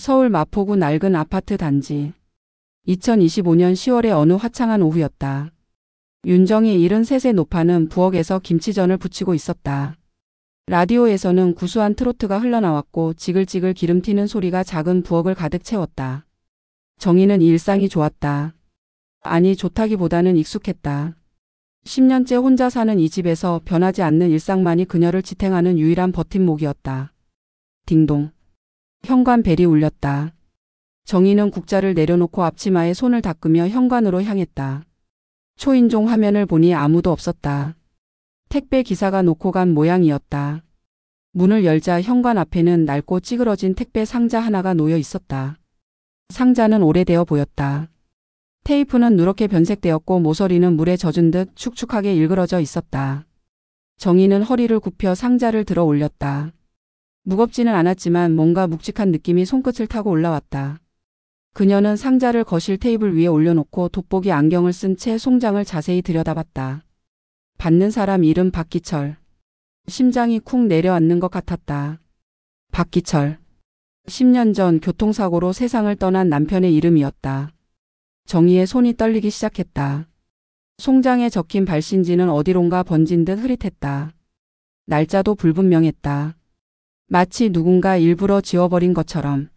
서울 마포구 낡은 아파트 단지. 2025년 10월의 어느 화창한 오후였다. 윤정희 73세 노파는 부엌에서 김치전을 부치고 있었다. 라디오에서는 구수한 트로트가 흘러나왔고 지글지글 기름 튀는 소리가 작은 부엌을 가득 채웠다. 정희는 이 일상이 좋았다. 아니, 좋다기보다는 익숙했다. 10년째 혼자 사는 이 집에서 변하지 않는 일상만이 그녀를 지탱하는 유일한 버팀목이었다. 딩동. 현관벨이 울렸다. 정희는 국자를 내려놓고 앞치마에 손을 닦으며 현관으로 향했다. 초인종 화면을 보니 아무도 없었다. 택배 기사가 놓고 간 모양이었다. 문을 열자 현관 앞에는 낡고 찌그러진 택배 상자 하나가 놓여 있었다. 상자는 오래되어 보였다. 테이프는 누렇게 변색되었고 모서리는 물에 젖은 듯 축축하게 일그러져 있었다. 정희는 허리를 굽혀 상자를 들어 올렸다. 무겁지는 않았지만 뭔가 묵직한 느낌이 손끝을 타고 올라왔다. 그녀는 상자를 거실 테이블 위에 올려놓고 돋보기 안경을 쓴 채 송장을 자세히 들여다봤다. 받는 사람 이름 박기철. 심장이 쿵 내려앉는 것 같았다. 박기철. 10년 전 교통사고로 세상을 떠난 남편의 이름이었다. 정희의 손이 떨리기 시작했다. 송장에 적힌 발신지는 어디론가 번진 듯 흐릿했다. 날짜도 불분명했다. 마치 누군가 일부러 지워버린 것처럼.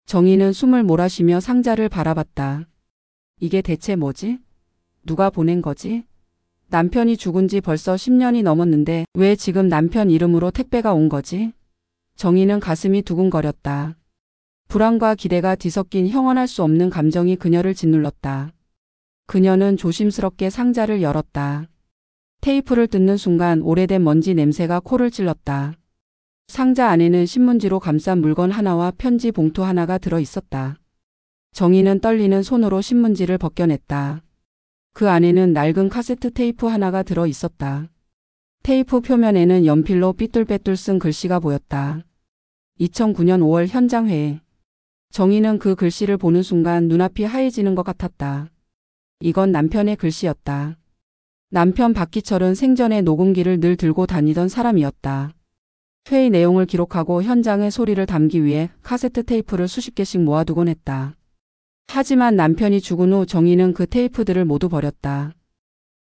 정희는 숨을 몰아쉬며 상자를 바라봤다. 이게 대체 뭐지? 누가 보낸 거지? 남편이 죽은 지 벌써 10년이 넘었는데 왜 지금 남편 이름으로 택배가 온 거지? 정희는 가슴이 두근거렸다. 불안과 기대가 뒤섞인 형언할 수 없는 감정이 그녀를 짓눌렀다. 그녀는 조심스럽게 상자를 열었다. 테이프를 뜯는 순간 오래된 먼지 냄새가 코를 찔렀다. 상자 안에는 신문지로 감싼 물건 하나와 편지 봉투 하나가 들어 있었다. 정희는 떨리는 손으로 신문지를 벗겨냈다. 그 안에는 낡은 카세트 테이프 하나가 들어 있었다. 테이프 표면에는 연필로 삐뚤빼뚤 쓴 글씨가 보였다. 2009년 5월 현장회의. 정희는 그 글씨를 보는 순간 눈앞이 하얘지는 것 같았다. 이건 남편의 글씨였다. 남편 박기철은 생전에 녹음기를 늘 들고 다니던 사람이었다. 회의 내용을 기록하고 현장의 소리를 담기 위해 카세트 테이프를 수십 개씩 모아두곤 했다. 하지만 남편이 죽은 후 정희는 그 테이프들을 모두 버렸다.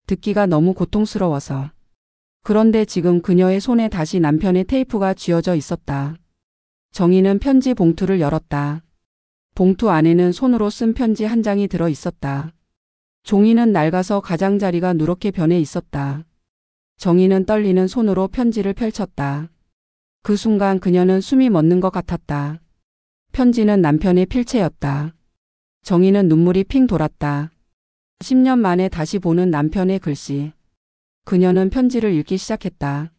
듣기가 너무 고통스러워서. 그런데 지금 그녀의 손에 다시 남편의 테이프가 쥐어져 있었다. 정희는 편지 봉투를 열었다. 봉투 안에는 손으로 쓴 편지 한 장이 들어 있었다. 종이는 낡아서 가장자리가 누렇게 변해 있었다. 정희는 떨리는 손으로 편지를 펼쳤다. 그 순간 그녀는 숨이 멎는 것 같았다. 편지는 남편의 필체였다. 정희는 눈물이 핑 돌았다. 10년 만에 다시 보는 남편의 글씨. 그녀는 편지를 읽기 시작했다.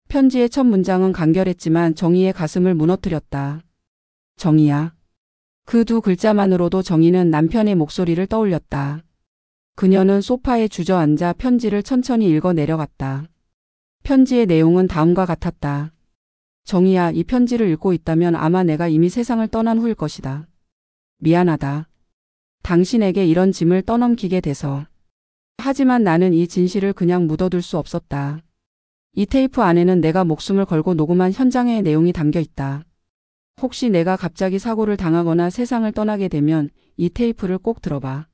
편지의 첫 문장은 간결했지만 정희의 가슴을 무너뜨렸다. 정희야. 그 두 글자만으로도 정희는 남편의 목소리를 떠올렸다. 그녀는 소파에 주저앉아 편지를 천천히 읽어 내려갔다. 편지의 내용은 다음과 같았다. 정희야, 이 편지를 읽고 있다면 아마 내가 이미 세상을 떠난 후일 것이다. 미안하다. 당신에게 이런 짐을 떠넘기게 돼서. 하지만 나는 이 진실을 그냥 묻어둘 수 없었다. 이 테이프 안에는 내가 목숨을 걸고 녹음한 현장의 내용이 담겨 있다. 혹시 내가 갑자기 사고를 당하거나 세상을 떠나게 되면 이 테이프를 꼭 들어봐.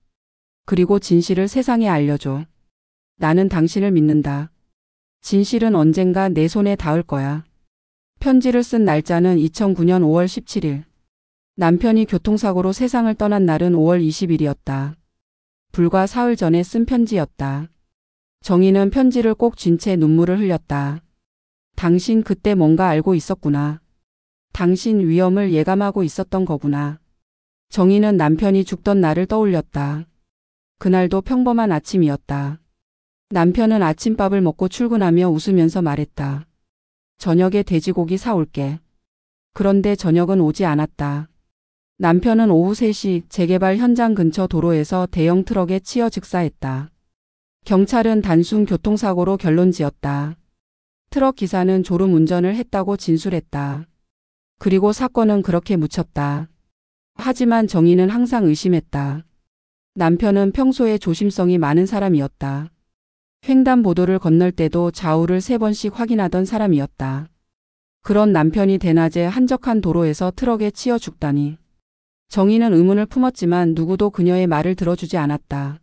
그리고 진실을 세상에 알려줘. 나는 당신을 믿는다. 진실은 언젠가 내 손에 닿을 거야. 편지를 쓴 날짜는 2009년 5월 17일. 남편이 교통사고로 세상을 떠난 날은 5월 20일이었다. 불과 사흘 전에 쓴 편지였다. 정희는 편지를 꼭 쥔 채 눈물을 흘렸다. 당신 그때 뭔가 알고 있었구나. 당신 위험을 예감하고 있었던 거구나. 정희는 남편이 죽던 날을 떠올렸다. 그날도 평범한 아침이었다. 남편은 아침밥을 먹고 출근하며 웃으면서 말했다. 저녁에 돼지고기 사올게. 그런데 저녁은 오지 않았다. 남편은 오후 3시 재개발 현장 근처 도로에서 대형 트럭에 치여 즉사했다. 경찰은 단순 교통사고로 결론지었다. 트럭 기사는 졸음 운전을 했다고 진술했다. 그리고 사건은 그렇게 묻혔다. 하지만 정희는 항상 의심했다. 남편은 평소에 조심성이 많은 사람이었다. 횡단보도를 건널 때도 좌우를 3번씩 확인하던 사람이었다. 그런 남편이 대낮에 한적한 도로에서 트럭에 치여 죽다니. 정희는 의문을 품었지만 누구도 그녀의 말을 들어주지 않았다.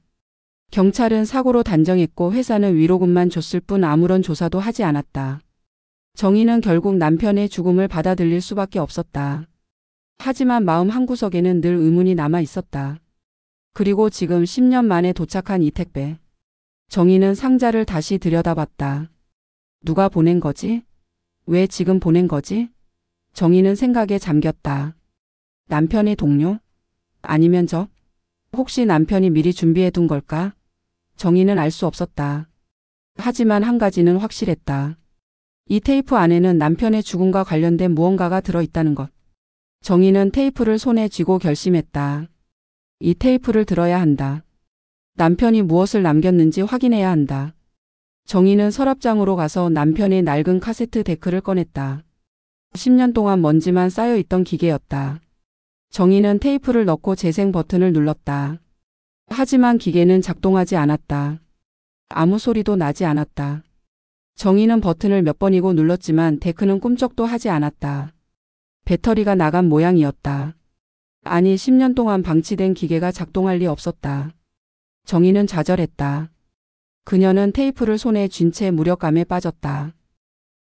경찰은 사고로 단정했고 회사는 위로금만 줬을 뿐 아무런 조사도 하지 않았다. 정희는 결국 남편의 죽음을 받아들일 수밖에 없었다. 하지만 마음 한구석에는 늘 의문이 남아 있었다. 그리고 지금 10년 만에 도착한 이 택배. 정희는 상자를 다시 들여다봤다. 누가 보낸 거지? 왜 지금 보낸 거지? 정희는 생각에 잠겼다. 남편의 동료? 아니면 혹시 남편이 미리 준비해 둔 걸까? 정희는 알 수 없었다. 하지만 한 가지는 확실했다. 이 테이프 안에는 남편의 죽음과 관련된 무언가가 들어있다는 것. 정희는 테이프를 손에 쥐고 결심했다. 이 테이프를 들어야 한다. 남편이 무엇을 남겼는지 확인해야 한다. 정희는 서랍장으로 가서 남편의 낡은 카세트 데크를 꺼냈다. 10년 동안 먼지만 쌓여있던 기계였다. 정희는 테이프를 넣고 재생 버튼을 눌렀다. 하지만 기계는 작동하지 않았다. 아무 소리도 나지 않았다. 정희는 버튼을 몇 번이고 눌렀지만 데크는 꿈쩍도 하지 않았다. 배터리가 나간 모양이었다. 아니 10년 동안 방치된 기계가 작동할 리 없었다. 정희는 좌절했다. 그녀는 테이프를 손에 쥔 채 무력감에 빠졌다.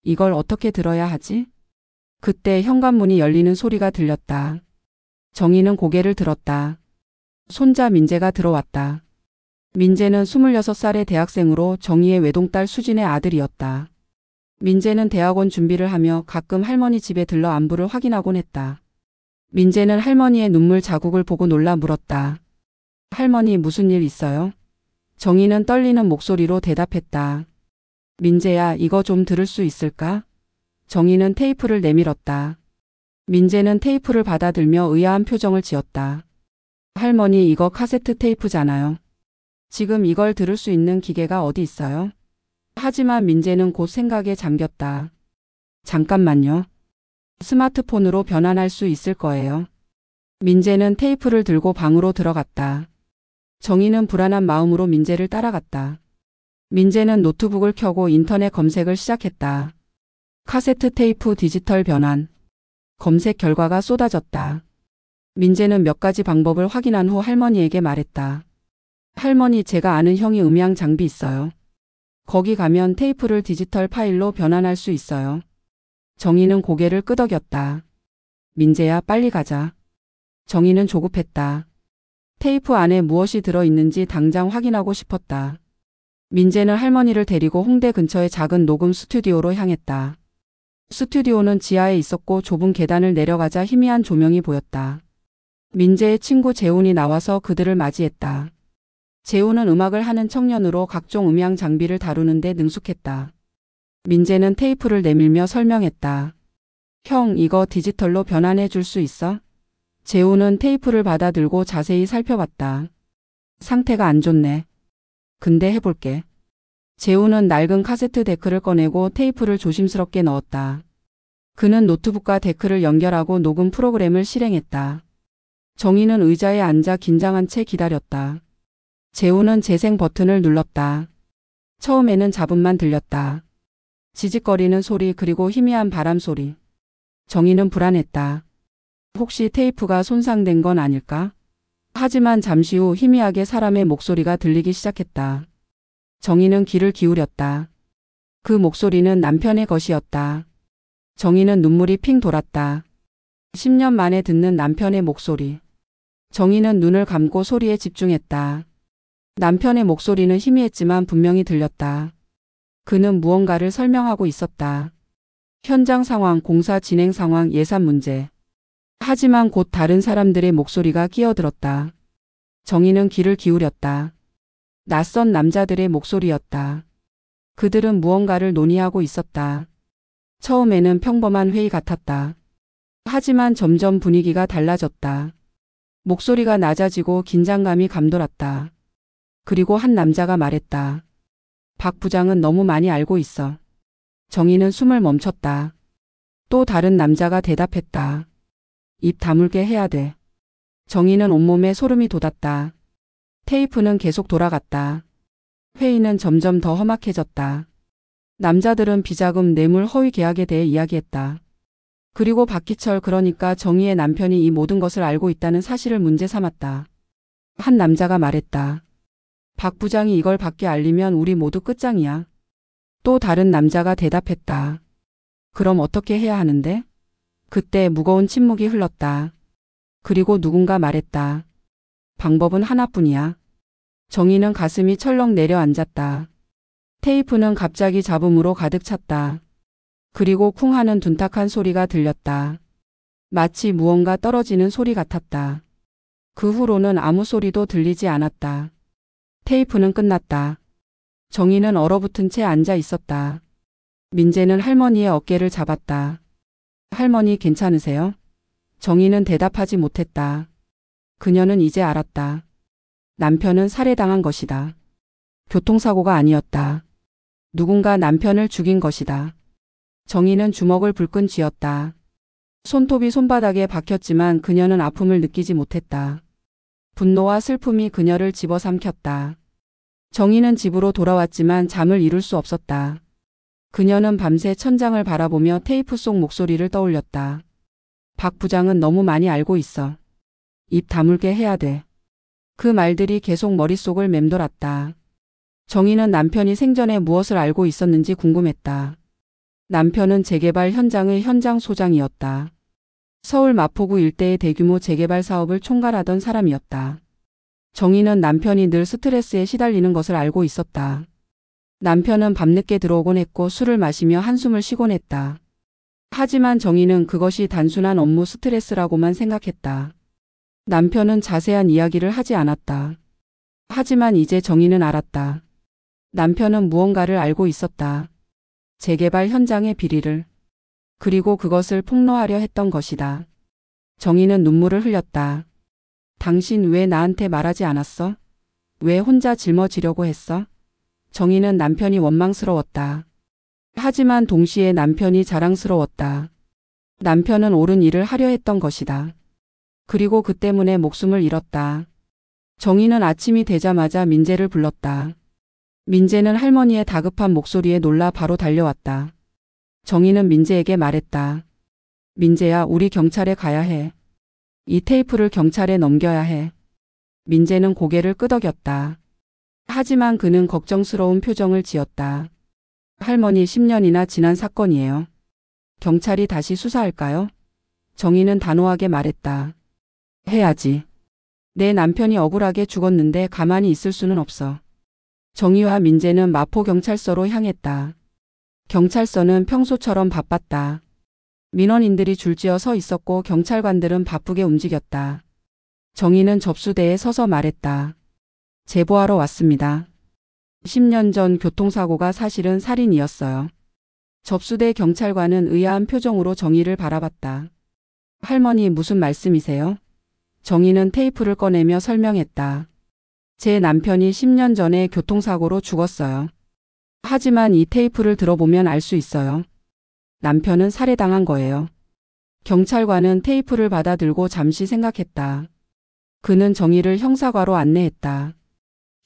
이걸 어떻게 들어야 하지? 그때 현관문이 열리는 소리가 들렸다. 정희는 고개를 들었다. 손자 민재가 들어왔다. 민재는 26살의 대학생으로 정희의 외동딸 수진의 아들이었다. 민재는 대학원 준비를 하며 가끔 할머니 집에 들러 안부를 확인하곤 했다. 민재는 할머니의 눈물 자국을 보고 놀라 물었다. 할머니 무슨 일 있어요? 정희는 떨리는 목소리로 대답했다. 민재야, 이거 좀 들을 수 있을까? 정희는 테이프를 내밀었다. 민재는 테이프를 받아들며 의아한 표정을 지었다. 할머니, 이거 카세트 테이프잖아요. 지금 이걸 들을 수 있는 기계가 어디 있어요? 하지만 민재는 곧 생각에 잠겼다. 잠깐만요. 스마트폰으로 변환할 수 있을 거예요. 민재는 테이프를 들고 방으로 들어갔다. 정희는 불안한 마음으로 민재를 따라갔다. 민재는 노트북을 켜고 인터넷 검색을 시작했다. 카세트 테이프 디지털 변환. 검색 결과가 쏟아졌다. 민재는 몇 가지 방법을 확인한 후 할머니에게 말했다. 할머니, 제가 아는 형이 음향 장비 있어요. 거기 가면 테이프를 디지털 파일로 변환할 수 있어요. 정희는 고개를 끄덕였다. 민재야, 빨리 가자. 정희는 조급했다. 테이프 안에 무엇이 들어있는지 당장 확인하고 싶었다. 민재는 할머니를 데리고 홍대 근처의 작은 녹음 스튜디오로 향했다. 스튜디오는 지하에 있었고 좁은 계단을 내려가자 희미한 조명이 보였다. 민재의 친구 재훈이 나와서 그들을 맞이했다. 재훈은 음악을 하는 청년으로 각종 음향 장비를 다루는데 능숙했다. 민재는 테이프를 내밀며 설명했다. 형, 이거 디지털로 변환해 줄 수 있어? 재훈은 테이프를 받아들고 자세히 살펴봤다. 상태가 안 좋네. 근데 해볼게. 재훈은 낡은 카세트 데크를 꺼내고 테이프를 조심스럽게 넣었다. 그는 노트북과 데크를 연결하고 녹음 프로그램을 실행했다. 정희는 의자에 앉아 긴장한 채 기다렸다. 재훈은 재생 버튼을 눌렀다. 처음에는 잡음만 들렸다. 지직거리는 소리 그리고 희미한 바람 소리. 정희는 불안했다. 혹시 테이프가 손상된 건 아닐까? 하지만 잠시 후 희미하게 사람의 목소리가 들리기 시작했다. 정희는 귀를 기울였다. 그 목소리는 남편의 것이었다. 정희는 눈물이 핑 돌았다. 10년 만에 듣는 남편의 목소리. 정희는 눈을 감고 소리에 집중했다. 남편의 목소리는 희미했지만 분명히 들렸다. 그는 무언가를 설명하고 있었다. 현장 상황, 공사 진행 상황, 예산 문제. 하지만 곧 다른 사람들의 목소리가 끼어들었다. 정희는 귀를 기울였다. 낯선 남자들의 목소리였다. 그들은 무언가를 논의하고 있었다. 처음에는 평범한 회의 같았다. 하지만 점점 분위기가 달라졌다. 목소리가 낮아지고 긴장감이 감돌았다. 그리고 한 남자가 말했다. 박 부장은 너무 많이 알고 있어. 정희는 숨을 멈췄다. 또 다른 남자가 대답했다. 입 다물게 해야 돼. 정희는 온몸에 소름이 돋았다. 테이프는 계속 돌아갔다. 회의는 점점 더 험악해졌다. 남자들은 비자금, 뇌물, 허위 계약에 대해 이야기했다. 그리고 박희철 그러니까 정희의 남편이 이 모든 것을 알고 있다는 사실을 문제 삼았다. 한 남자가 말했다. 박 부장이 이걸 밖에 알리면 우리 모두 끝장이야. 또 다른 남자가 대답했다. 그럼 어떻게 해야 하는데? 그때 무거운 침묵이 흘렀다. 그리고 누군가 말했다. 방법은 하나뿐이야. 정희는 가슴이 철렁 내려앉았다. 테이프는 갑자기 잡음으로 가득 찼다. 그리고 쿵 하는 둔탁한 소리가 들렸다. 마치 무언가 떨어지는 소리 같았다. 그 후로는 아무 소리도 들리지 않았다. 테이프는 끝났다. 정희는 얼어붙은 채 앉아 있었다. 민재는 할머니의 어깨를 잡았다. 할머니 괜찮으세요? 정희는 대답하지 못했다. 그녀는 이제 알았다. 남편은 살해당한 것이다. 교통사고가 아니었다. 누군가 남편을 죽인 것이다. 정희는 주먹을 불끈 쥐었다. 손톱이 손바닥에 박혔지만 그녀는 아픔을 느끼지 못했다. 분노와 슬픔이 그녀를 집어삼켰다. 정희는 집으로 돌아왔지만 잠을 이룰 수 없었다. 그녀는 밤새 천장을 바라보며 테이프 속 목소리를 떠올렸다. 박 부장은 너무 많이 알고 있어. 입 다물게 해야 돼. 그 말들이 계속 머릿속을 맴돌았다. 정희는 남편이 생전에 무엇을 알고 있었는지 궁금했다. 남편은 재개발 현장의 현장 소장이었다. 서울 마포구 일대의 대규모 재개발 사업을 총괄하던 사람이었다. 정희는 남편이 늘 스트레스에 시달리는 것을 알고 있었다. 남편은 밤늦게 들어오곤 했고 술을 마시며 한숨을 쉬곤 했다. 하지만 정희는 그것이 단순한 업무 스트레스라고만 생각했다. 남편은 자세한 이야기를 하지 않았다. 하지만 이제 정희는 알았다. 남편은 무언가를 알고 있었다. 재개발 현장의 비리를. 그리고 그것을 폭로하려 했던 것이다. 정희는 눈물을 흘렸다. 당신 왜 나한테 말하지 않았어? 왜 혼자 짊어지려고 했어? 정희는 남편이 원망스러웠다. 하지만 동시에 남편이 자랑스러웠다. 남편은 옳은 일을 하려 했던 것이다. 그리고 그 때문에 목숨을 잃었다. 정희는 아침이 되자마자 민재를 불렀다. 민재는 할머니의 다급한 목소리에 놀라 바로 달려왔다. 정희는 민재에게 말했다. 민재야, 우리 경찰에 가야 해. 이 테이프를 경찰에 넘겨야 해. 민재는 고개를 끄덕였다. 하지만 그는 걱정스러운 표정을 지었다. 할머니 10년이나 지난 사건이에요. 경찰이 다시 수사할까요? 정희는 단호하게 말했다. 해야지. 내 남편이 억울하게 죽었는데 가만히 있을 수는 없어. 정희와 민재는 마포경찰서로 향했다. 경찰서는 평소처럼 바빴다. 민원인들이 줄지어 서 있었고 경찰관들은 바쁘게 움직였다. 정희는 접수대에 서서 말했다. 제보하러 왔습니다. 10년 전 교통사고가 사실은 살인이었어요. 접수대 경찰관은 의아한 표정으로 정희를 바라봤다. 할머니 무슨 말씀이세요? 정희는 테이프를 꺼내며 설명했다. 제 남편이 10년 전에 교통사고로 죽었어요. 하지만 이 테이프를 들어보면 알 수 있어요. 남편은 살해당한 거예요. 경찰관은 테이프를 받아들고 잠시 생각했다. 그는 정희를 형사과로 안내했다.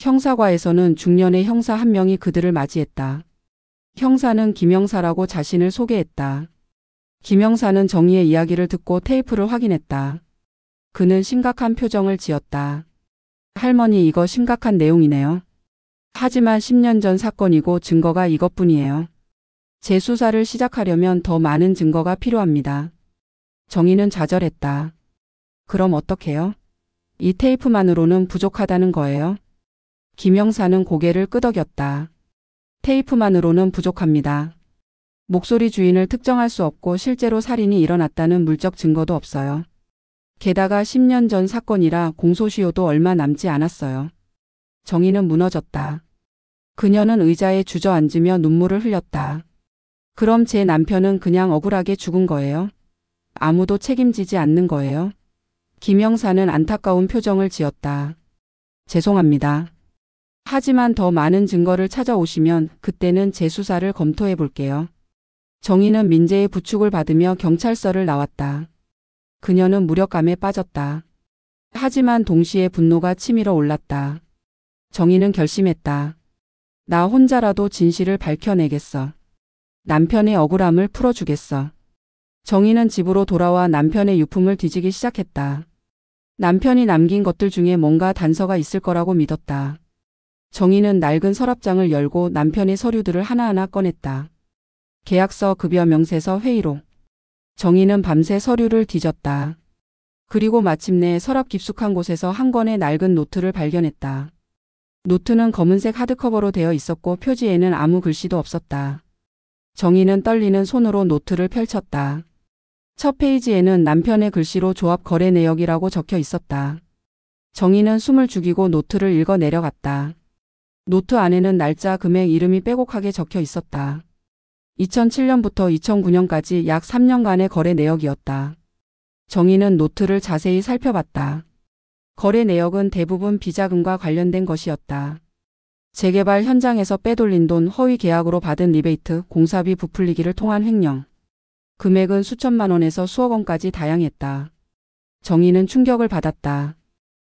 형사과에서는 중년의 형사 한 명이 그들을 맞이했다. 형사는 김영사라고 자신을 소개했다. 김영사는 정희의 이야기를 듣고 테이프를 확인했다. 그는 심각한 표정을 지었다. 할머니 이거 심각한 내용이네요. 하지만 10년 전 사건이고 증거가 이것뿐이에요. 재수사를 시작하려면 더 많은 증거가 필요합니다. 정희는 좌절했다. 그럼 어떡해요? 이 테이프만으로는 부족하다는 거예요? 김영사는 고개를 끄덕였다. 테이프만으로는 부족합니다. 목소리 주인을 특정할 수 없고 실제로 살인이 일어났다는 물적 증거도 없어요. 게다가 10년 전 사건이라 공소시효도 얼마 남지 않았어요. 정희는 무너졌다. 그녀는 의자에 주저앉으며 눈물을 흘렸다. 그럼 제 남편은 그냥 억울하게 죽은 거예요? 아무도 책임지지 않는 거예요? 김영사는 안타까운 표정을 지었다. 죄송합니다. 하지만 더 많은 증거를 찾아오시면 그때는 재수사를 검토해 볼게요. 정희는 민재의 부축을 받으며 경찰서를 나왔다. 그녀는 무력감에 빠졌다. 하지만 동시에 분노가 치밀어 올랐다. 정희는 결심했다. 나 혼자라도 진실을 밝혀내겠어. 남편의 억울함을 풀어주겠어. 정희는 집으로 돌아와 남편의 유품을 뒤지기 시작했다. 남편이 남긴 것들 중에 뭔가 단서가 있을 거라고 믿었다. 정희는 낡은 서랍장을 열고 남편의 서류들을 하나하나 꺼냈다. 계약서, 급여 명세서, 회의록. 정희는 밤새 서류를 뒤졌다. 그리고 마침내 서랍 깊숙한 곳에서 한 권의 낡은 노트를 발견했다. 노트는 검은색 하드커버로 되어 있었고 표지에는 아무 글씨도 없었다. 정희는 떨리는 손으로 노트를 펼쳤다. 첫 페이지에는 남편의 글씨로 조합 거래 내역이라고 적혀 있었다. 정희는 숨을 죽이고 노트를 읽어 내려갔다. 노트 안에는 날짜, 금액, 이름이 빼곡하게 적혀 있었다. 2007년부터 2009년까지 약 3년간의 거래 내역이었다. 정희는 노트를 자세히 살펴봤다. 거래 내역은 대부분 비자금과 관련된 것이었다. 재개발 현장에서 빼돌린 돈, 허위 계약으로 받은 리베이트, 공사비 부풀리기를 통한 횡령. 금액은 수천만 원에서 수억 원까지 다양했다. 정희는 충격을 받았다.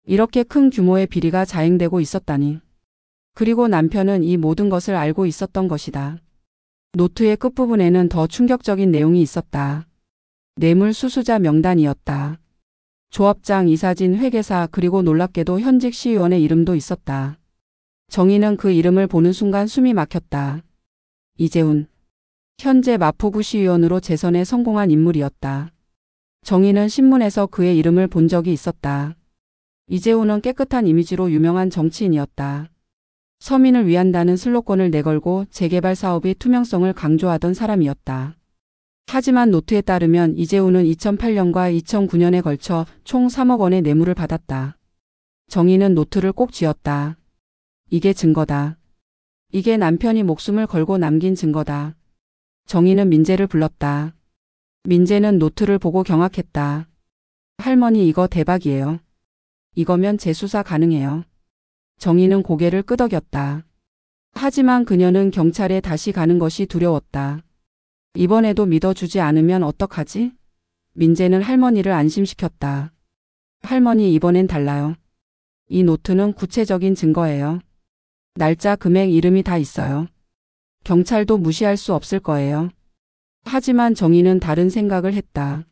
이렇게 큰 규모의 비리가 자행되고 있었다니. 그리고 남편은 이 모든 것을 알고 있었던 것이다. 노트의 끝부분에는 더 충격적인 내용이 있었다. 뇌물 수수자 명단이었다. 조합장, 이사진, 회계사, 그리고 놀랍게도 현직 시의원의 이름도 있었다. 정희는 그 이름을 보는 순간 숨이 막혔다. 이재훈. 현재 마포구 시의원으로 재선에 성공한 인물이었다. 정희는 신문에서 그의 이름을 본 적이 있었다. 이재훈은 깨끗한 이미지로 유명한 정치인이었다. 서민을 위한다는 슬로건을 내걸고 재개발 사업의 투명성을 강조하던 사람이었다. 하지만 노트에 따르면 이재훈은 2008년과 2009년에 걸쳐 총 3억 원의 뇌물을 받았다. 정희는 노트를 꼭 쥐었다. 이게 증거다. 이게 남편이 목숨을 걸고 남긴 증거다. 정희는 민재를 불렀다. 민재는 노트를 보고 경악했다. 할머니, 이거 대박이에요. 이거면 재수사 가능해요. 정희는 고개를 끄덕였다. 하지만 그녀는 경찰에 다시 가는 것이 두려웠다. 이번에도 믿어주지 않으면 어떡하지? 민재는 할머니를 안심시켰다. 할머니, 이번엔 달라요. 이 노트는 구체적인 증거예요. 날짜, 금액, 이름이 다 있어요. 경찰도 무시할 수 없을 거예요. 하지만 정희는 다른 생각을 했다.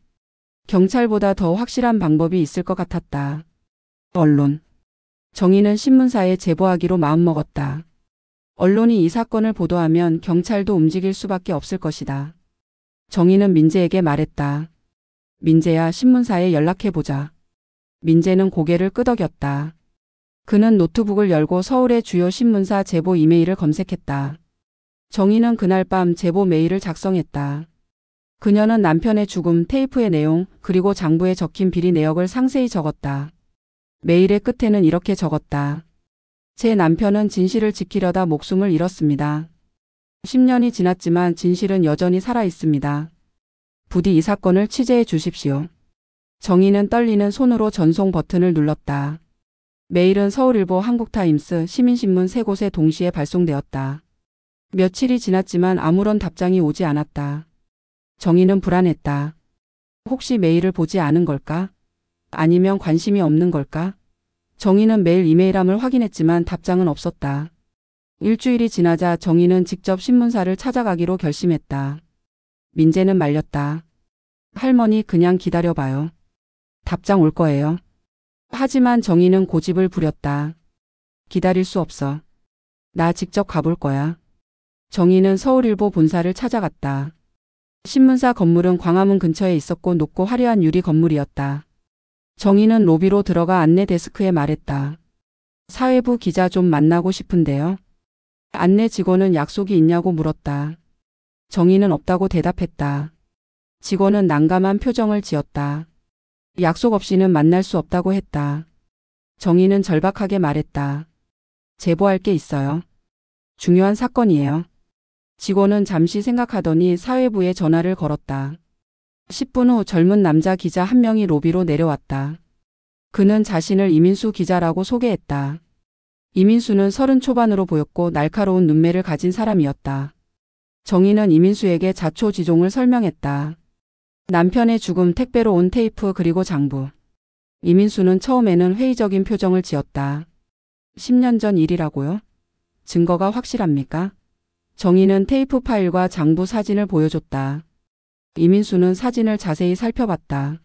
경찰보다 더 확실한 방법이 있을 것 같았다. 언론. 정희는 신문사에 제보하기로 마음먹었다. 언론이 이 사건을 보도하면 경찰도 움직일 수밖에 없을 것이다. 정희는 민재에게 말했다. 민재야, 신문사에 연락해보자. 민재는 고개를 끄덕였다. 그는 노트북을 열고 서울의 주요 신문사 제보 이메일을 검색했다. 정희는 그날 밤 제보 메일을 작성했다. 그녀는 남편의 죽음, 테이프의 내용, 그리고 장부에 적힌 비리 내역을 상세히 적었다. 메일의 끝에는 이렇게 적었다. 제 남편은 진실을 지키려다 목숨을 잃었습니다. 10년이 지났지만 진실은 여전히 살아 있습니다. 부디 이 사건을 취재해 주십시오. 정희는 떨리는 손으로 전송 버튼을 눌렀다. 메일은 서울일보, 한국타임스, 시민신문 세 곳에 동시에 발송되었다. 며칠이 지났지만 아무런 답장이 오지 않았다. 정희는 불안했다. 혹시 메일을 보지 않은 걸까? 아니면 관심이 없는 걸까? 정희는 매일 이메일함을 확인했지만 답장은 없었다. 일주일이 지나자 정희는 직접 신문사를 찾아가기로 결심했다. 민재는 말렸다. 할머니, 그냥 기다려봐요. 답장 올 거예요. 하지만 정희는 고집을 부렸다. 기다릴 수 없어. 나 직접 가볼 거야. 정희는 서울일보 본사를 찾아갔다. 신문사 건물은 광화문 근처에 있었고 높고 화려한 유리 건물이었다. 정희는 로비로 들어가 안내 데스크에 말했다. 사회부 기자 좀 만나고 싶은데요. 안내 직원은 약속이 있냐고 물었다. 정희는 없다고 대답했다. 직원은 난감한 표정을 지었다. 약속 없이는 만날 수 없다고 했다. 정희는 절박하게 말했다. 제보할 게 있어요. 중요한 사건이에요. 직원은 잠시 생각하더니 사회부에 전화를 걸었다. 10분 후 젊은 남자 기자 한 명이 로비로 내려왔다. 그는 자신을 이민수 기자라고 소개했다. 이민수는 30 초반으로 보였고 날카로운 눈매를 가진 사람이었다. 정희는 이민수에게 자초지종을 설명했다. 남편의 죽음, 택배로 온 테이프, 그리고 장부. 이민수는 처음에는 회의적인 표정을 지었다. 10년 전 일이라고요? 증거가 확실합니까? 정희는 테이프 파일과 장부 사진을 보여줬다. 이민수는 사진을 자세히 살펴봤다.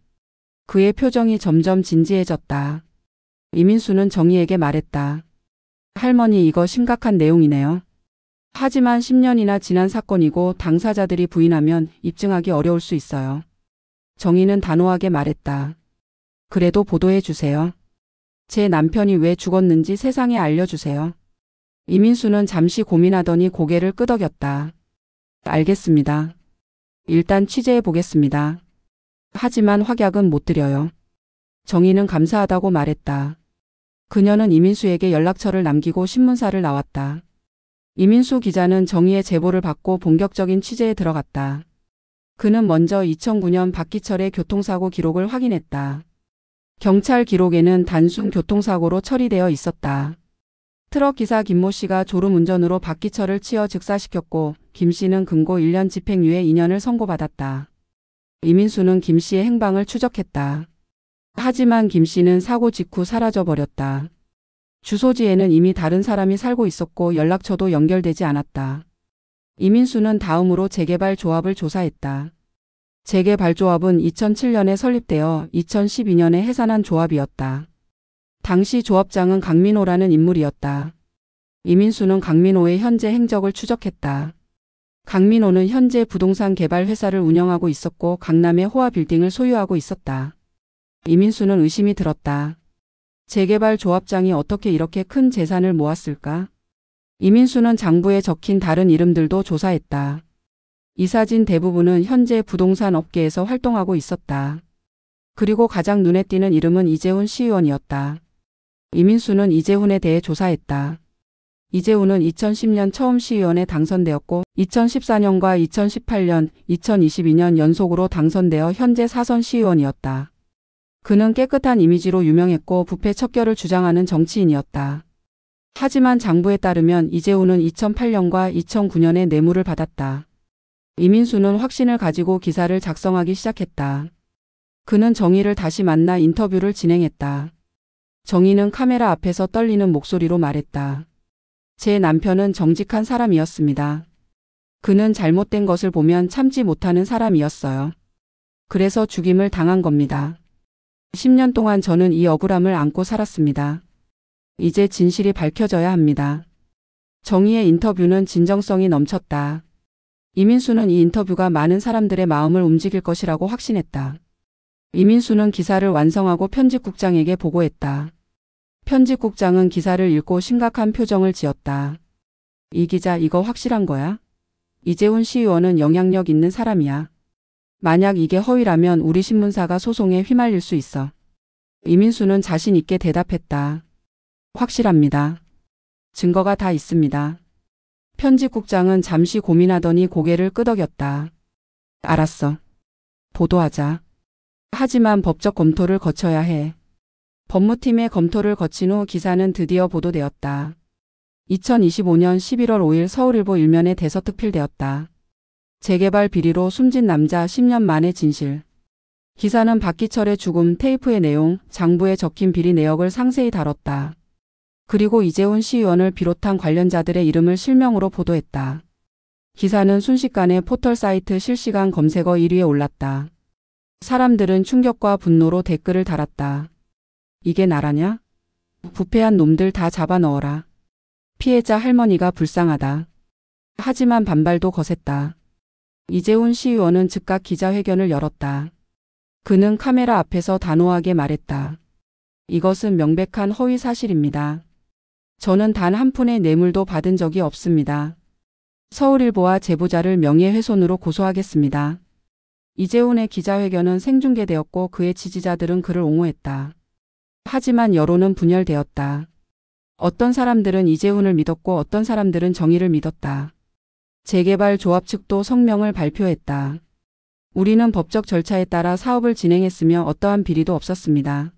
그의 표정이 점점 진지해졌다. 이민수는 정희에게 말했다. 할머니, 이거 심각한 내용이네요. 하지만 10년이나 지난 사건이고 당사자들이 부인하면 입증하기 어려울 수 있어요. 정희는 단호하게 말했다. 그래도 보도해 주세요. 제 남편이 왜 죽었는지 세상에 알려주세요. 이민수는 잠시 고민하더니 고개를 끄덕였다. 알겠습니다. 일단 취재해 보겠습니다. 하지만 확약은 못 드려요. 정희는 감사하다고 말했다. 그녀는 이민수에게 연락처를 남기고 신문사를 나왔다. 이민수 기자는 정희의 제보를 받고 본격적인 취재에 들어갔다. 그는 먼저 2009년 박기철의 교통사고 기록을 확인했다. 경찰 기록에는 단순 교통사고로 처리되어 있었다. 트럭 기사 김모 씨가 졸음운전으로 박기철을 치어 즉사시켰고 김 씨는 금고 1년 집행유예 2년을 선고받았다. 이민수는 김 씨의 행방을 추적했다. 하지만 김 씨는 사고 직후 사라져버렸다. 주소지에는 이미 다른 사람이 살고 있었고 연락처도 연결되지 않았다. 이민수는 다음으로 재개발 조합을 조사했다. 재개발 조합은 2007년에 설립되어 2012년에 해산한 조합이었다. 당시 조합장은 강민호라는 인물이었다. 이민수는 강민호의 현재 행적을 추적했다. 강민호는 현재 부동산 개발 회사를 운영하고 있었고 강남의 호화 빌딩을 소유하고 있었다. 이민수는 의심이 들었다. 재개발 조합장이 어떻게 이렇게 큰 재산을 모았을까? 이민수는 장부에 적힌 다른 이름들도 조사했다. 이사진 대부분은 현재 부동산 업계에서 활동하고 있었다. 그리고 가장 눈에 띄는 이름은 이재훈 시의원이었다. 이민수는 이재훈에 대해 조사했다. 이재훈은 2010년 처음 시의원에 당선되었고 2014년과 2018년, 2022년 연속으로 당선되어 현재 사선 시의원이었다. 그는 깨끗한 이미지로 유명했고 부패 척결을 주장하는 정치인이었다. 하지만 장부에 따르면 이재훈은 2008년과 2009년에 뇌물을 받았다. 이민수는 확신을 가지고 기사를 작성하기 시작했다. 그는 정희를 다시 만나 인터뷰를 진행했다. 정희는 카메라 앞에서 떨리는 목소리로 말했다. 제 남편은 정직한 사람이었습니다. 그는 잘못된 것을 보면 참지 못하는 사람이었어요. 그래서 죽임을 당한 겁니다. 10년 동안 저는 이 억울함을 안고 살았습니다. 이제 진실이 밝혀져야 합니다. 정희의 인터뷰는 진정성이 넘쳤다. 이민수는 이 인터뷰가 많은 사람들의 마음을 움직일 것이라고 확신했다. 이민수는 기사를 완성하고 편집국장에게 보고했다. 편집국장은 기사를 읽고 심각한 표정을 지었다. 이 기자 이거 확실한 거야? 이재훈 시의원은 영향력 있는 사람이야. 만약 이게 허위라면 우리 신문사가 소송에 휘말릴 수 있어. 이민수는 자신 있게 대답했다. 확실합니다. 증거가 다 있습니다. 편집국장은 잠시 고민하더니 고개를 끄덕였다. 알았어. 보도하자. 하지만 법적 검토를 거쳐야 해. 법무팀의 검토를 거친 후 기사는 드디어 보도되었다. 2025년 11월 5일 서울일보 일면에 대서특필되었다. 재개발 비리로 숨진 남자 10년 만의 진실. 기사는 박기철의 죽음, 테이프의 내용, 장부에 적힌 비리 내역을 상세히 다뤘다. 그리고 이재훈 시의원을 비롯한 관련자들의 이름을 실명으로 보도했다. 기사는 순식간에 포털 사이트 실시간 검색어 1위에 올랐다. 사람들은 충격과 분노로 댓글을 달았다. 이게 나라냐? 부패한 놈들 다 잡아 넣어라. 피해자 할머니가 불쌍하다. 하지만 반발도 거셌다. 이재훈 시의원은 즉각 기자회견을 열었다. 그는 카메라 앞에서 단호하게 말했다. 이것은 명백한 허위 사실입니다. 저는 단 한 푼의 뇌물도 받은 적이 없습니다. 서울일보와 제보자를 명예훼손으로 고소하겠습니다. 이재훈의 기자회견은 생중계되었고 그의 지지자들은 그를 옹호했다. 하지만 여론은 분열되었다. 어떤 사람들은 이재훈을 믿었고 어떤 사람들은 정의를 믿었다. 재개발 조합 측도 성명을 발표했다. 우리는 법적 절차에 따라 사업을 진행했으며 어떠한 비리도 없었습니다.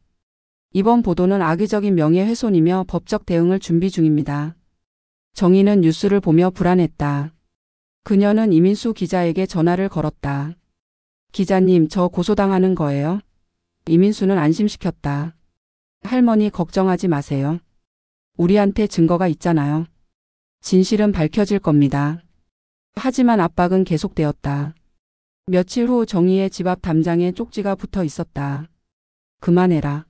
이번 보도는 악의적인 명예훼손이며 법적 대응을 준비 중입니다. 정희는 뉴스를 보며 불안했다. 그녀는 이민수 기자에게 전화를 걸었다. 기자님, 저 고소당하는 거예요? 이민수는 안심시켰다. 할머니 걱정하지 마세요. 우리한테 증거가 있잖아요. 진실은 밝혀질 겁니다. 하지만 압박은 계속되었다. 며칠 후 정희의 집 앞 담장에 쪽지가 붙어 있었다. 그만해라.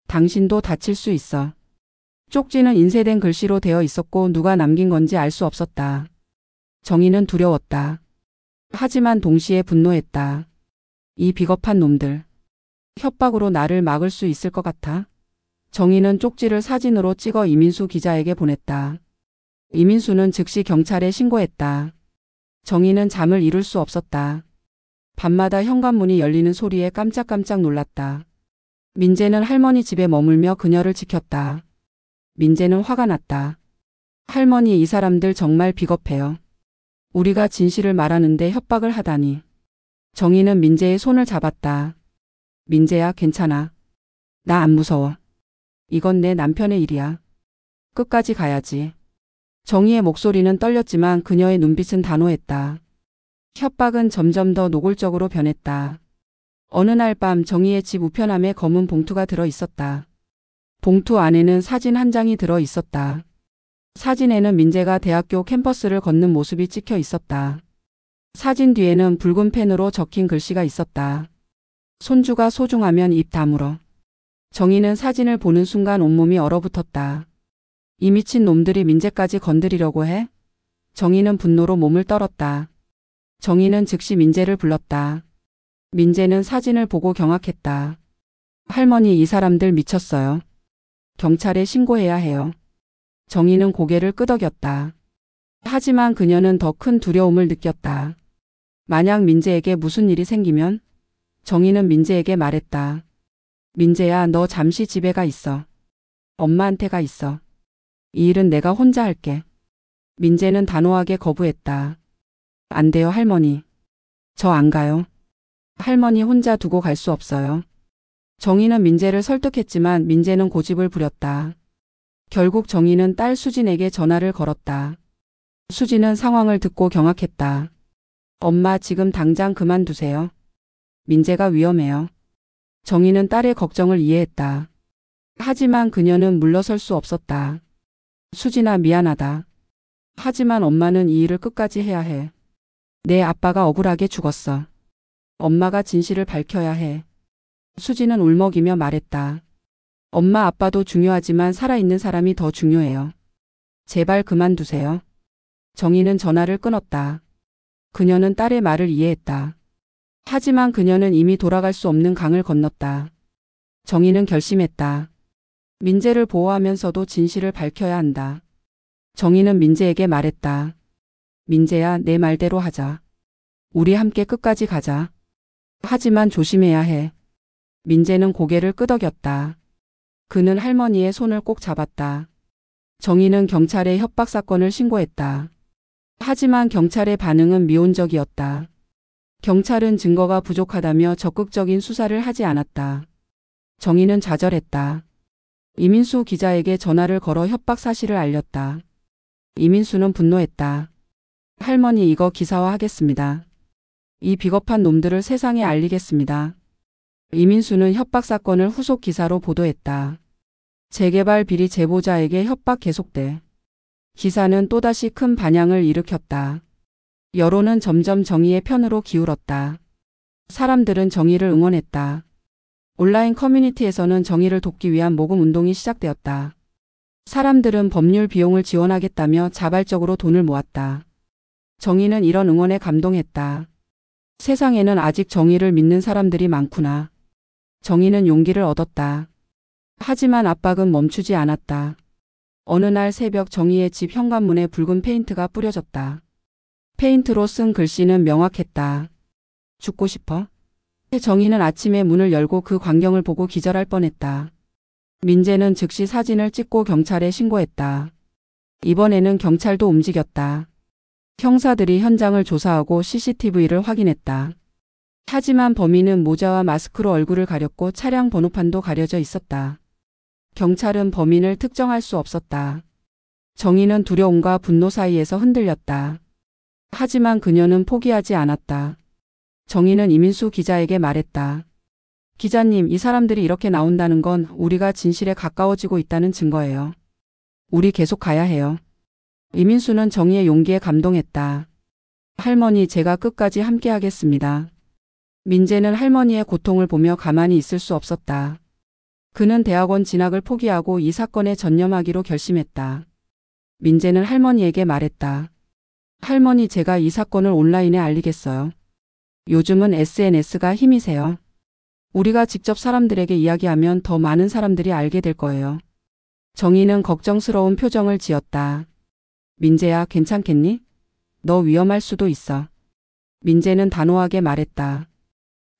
당신도 다칠 수 있어. 쪽지는 인쇄된 글씨로 되어 있었고 누가 남긴 건지 알 수 없었다. 정희는 두려웠다. 하지만 동시에 분노했다. 이 비겁한 놈들. 협박으로 나를 막을 수 있을 것 같아? 정희는 쪽지를 사진으로 찍어 이민수 기자에게 보냈다. 이민수는 즉시 경찰에 신고했다. 정희는 잠을 이룰 수 없었다. 밤마다 현관문이 열리는 소리에 깜짝깜짝 놀랐다. 민재는 할머니 집에 머물며 그녀를 지켰다. 민재는 화가 났다. 할머니, 이 사람들 정말 비겁해요. 우리가 진실을 말하는데 협박을 하다니. 정희는 민재의 손을 잡았다. 민재야, 괜찮아. 나 안 무서워. 이건 내 남편의 일이야. 끝까지 가야지. 정희의 목소리는 떨렸지만 그녀의 눈빛은 단호했다. 협박은 점점 더 노골적으로 변했다. 어느 날 밤 정희의 집 우편함에 검은 봉투가 들어 있었다. 봉투 안에는 사진 한 장이 들어 있었다. 사진에는 민재가 대학교 캠퍼스를 걷는 모습이 찍혀 있었다. 사진 뒤에는 붉은 펜으로 적힌 글씨가 있었다. 손주가 소중하면 입 다물어. 정희는 사진을 보는 순간 온몸이 얼어붙었다. 이 미친 놈들이 민재까지 건드리려고 해? 정희는 분노로 몸을 떨었다. 정희는 즉시 민재를 불렀다. 민재는 사진을 보고 경악했다. 할머니, 이 사람들 미쳤어요. 경찰에 신고해야 해요. 정희는 고개를 끄덕였다. 하지만 그녀는 더 큰 두려움을 느꼈다. 만약 민재에게 무슨 일이 생기면? 정희는 민재에게 말했다. 민재야, 너 잠시 집에 가 있어. 엄마한테 가 있어. 이 일은 내가 혼자 할게. 민재는 단호하게 거부했다. 안 돼요, 할머니. 저 안 가요. 할머니 혼자 두고 갈 수 없어요. 정희는 민재를 설득했지만 민재는 고집을 부렸다. 결국 정희는 딸 수진에게 전화를 걸었다. 수진은 상황을 듣고 경악했다. 엄마, 지금 당장 그만두세요. 민재가 위험해요. 정희는 딸의 걱정을 이해했다. 하지만 그녀는 물러설 수 없었다. 수진아, 미안하다. 하지만 엄마는 이 일을 끝까지 해야 해. 내 아빠가 억울하게 죽었어. 엄마가 진실을 밝혀야 해. 수진은 울먹이며 말했다. 엄마, 아빠도 중요하지만 살아있는 사람이 더 중요해요. 제발 그만두세요. 정희는 전화를 끊었다. 그녀는 딸의 말을 이해했다. 하지만 그녀는 이미 돌아갈 수 없는 강을 건넜다. 정희는 결심했다. 민재를 보호하면서도 진실을 밝혀야 한다. 정희는 민재에게 말했다. 민재야, 내 말대로 하자. 우리 함께 끝까지 가자. 하지만 조심해야 해. 민재는 고개를 끄덕였다. 그는 할머니의 손을 꼭 잡았다. 정희는 경찰에 협박 사건을 신고했다. 하지만 경찰의 반응은 미온적이었다. 경찰은 증거가 부족하다며 적극적인 수사를 하지 않았다. 정희는 좌절했다. 이민수 기자에게 전화를 걸어 협박 사실을 알렸다. 이민수는 분노했다. 할머니, 이거 기사화하겠습니다. 이 비겁한 놈들을 세상에 알리겠습니다. 이민수는 협박 사건을 후속 기사로 보도했다. 재개발 비리 제보자에게 협박 계속돼. 기사는 또다시 큰 반향을 일으켰다. 여론은 점점 정의의 편으로 기울었다. 사람들은 정의를 응원했다. 온라인 커뮤니티에서는 정의를 돕기 위한 모금 운동이 시작되었다. 사람들은 법률 비용을 지원하겠다며 자발적으로 돈을 모았다. 정의는 이런 응원에 감동했다. 세상에는 아직 정의를 믿는 사람들이 많구나. 정의는 용기를 얻었다. 하지만 압박은 멈추지 않았다. 어느 날 새벽 정의의 집 현관문에 붉은 페인트가 뿌려졌다. 페인트로 쓴 글씨는 명확했다. 죽고 싶어? 정희는 아침에 문을 열고 그 광경을 보고 기절할 뻔했다. 민재는 즉시 사진을 찍고 경찰에 신고했다. 이번에는 경찰도 움직였다. 형사들이 현장을 조사하고 CCTV를 확인했다. 하지만 범인은 모자와 마스크로 얼굴을 가렸고 차량 번호판도 가려져 있었다. 경찰은 범인을 특정할 수 없었다. 정희는 두려움과 분노 사이에서 흔들렸다. 하지만 그녀는 포기하지 않았다. 정희는 이민수 기자에게 말했다. 기자님, 이 사람들이 이렇게 나온다는 건 우리가 진실에 가까워지고 있다는 증거예요. 우리 계속 가야 해요. 이민수는 정희의 용기에 감동했다. 할머니, 제가 끝까지 함께 하겠습니다. 민재는 할머니의 고통을 보며 가만히 있을 수 없었다. 그는 대학원 진학을 포기하고 이 사건에 전념하기로 결심했다. 민재는 할머니에게 말했다. 할머니, 제가 이 사건을 온라인에 알리겠어요. 요즘은 SNS가 힘이세요. 우리가 직접 사람들에게 이야기하면 더 많은 사람들이 알게 될 거예요. 정희는 걱정스러운 표정을 지었다. 민재야, 괜찮겠니? 너 위험할 수도 있어. 민재는 단호하게 말했다.